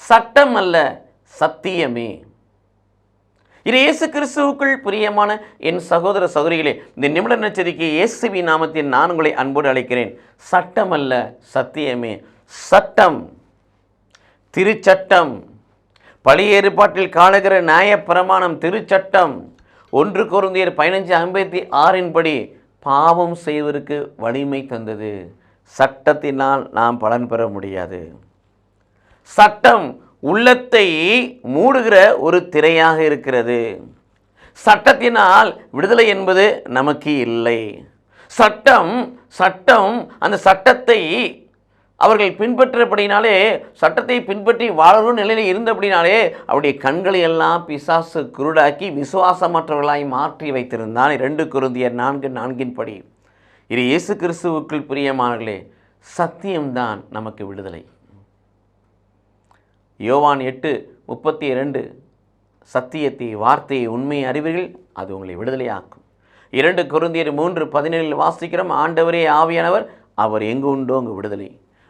சட்டம் அல்ல, சத்தியமே. இது இயேசு கிறிஸ்துவுக்குள் பிரியமான என் சகோதர சகோதரிகளே, இந்த நிமிட நச்சரிக்கை இயேசுவின் நாமத்தில் நான் உங்களை அன்போடு அழைக்கிறேன். சட்டம் அல்ல, சத்தியமே. சட்டம், திருச்சட்டம், பழைய ஏற்பாட்டில் காணுகிற நியாயப்பிரமாணம், திருச்சட்டம் 1 கொரிந்தியர் 15:56 படி பாவம் செய்வதற்கு வலிமை தந்தது. சட்டத்தினால் நாம் பலன் பெற முடியாது. சட்டம் உள்ளத்தை மூடுகிற ஒரு திரையாக இருக்கிறது. சட்டத்தினால் விடுதலை என்பது நமக்கு இல்லை. சட்டம் அந்த சட்டத்தை அவர்கள் பின்பற்றபடினாலே, சட்டத்தை பின்பற்றி வாழவும் நிலையில் இருந்தபடினாலே அவருடைய கண்களை எல்லாம் பிசாசு குருடாக்கி விசுவாசமற்றவர்களாய் மாற்றி வைத்திருந்தான். 2 கொரிந்தியர் 4:4 படி. இது இயேசு கிறிஸ்துவுக்குள் பிரியமானவர்களே, சத்தியம்தான் நமக்கு விடுதலை. யோவான் 8:32 சத்தியத்தை, வார்த்தையை, உண்மையை அறிவீர்கள், அது உங்களை விடுதலையாக்கும். 2 கொரிந்தியர் 3:17 வாசிக்கிறோம், ஆண்டவரே ஆவியானவர், அவர் எங்கு உண்டோ அங்கு விடுதலை.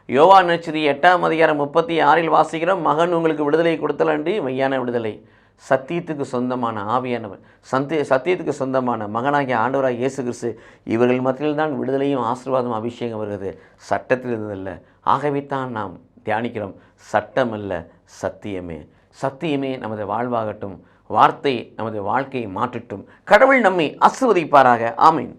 யோவான் நற்செய்தி 8:36 வாசிக்கிறோம், மகன் உங்களுக்கு விடுதலை கொடுத்தலன்றி மெய்யான விடுதலை. சத்தியத்துக்கு சொந்தமான ஆவியானவர், சத்தியத்துக்கு சொந்தமான மகனாகிய ஆண்டவராக இயேசு கிறிஸ்து, இவர்கள் மத்தியில் தான் விடுதலையும் ஆசீர்வாதம் அபிஷேகம் வருகிறது, சட்டத்தில் இருந்ததில்ல. ஆகவே தான் நாம் தியானிக்கிறோம், சட்டம் அல்ல, சத்தியமே. சத்தியமே நமது வாழ்வாகட்டும். வார்த்தை நமது வாழ்க்கையை மாற்றட்டும். கடவுள் நம்மை ஆசீர்வதிப்பாராக. ஆமீன்.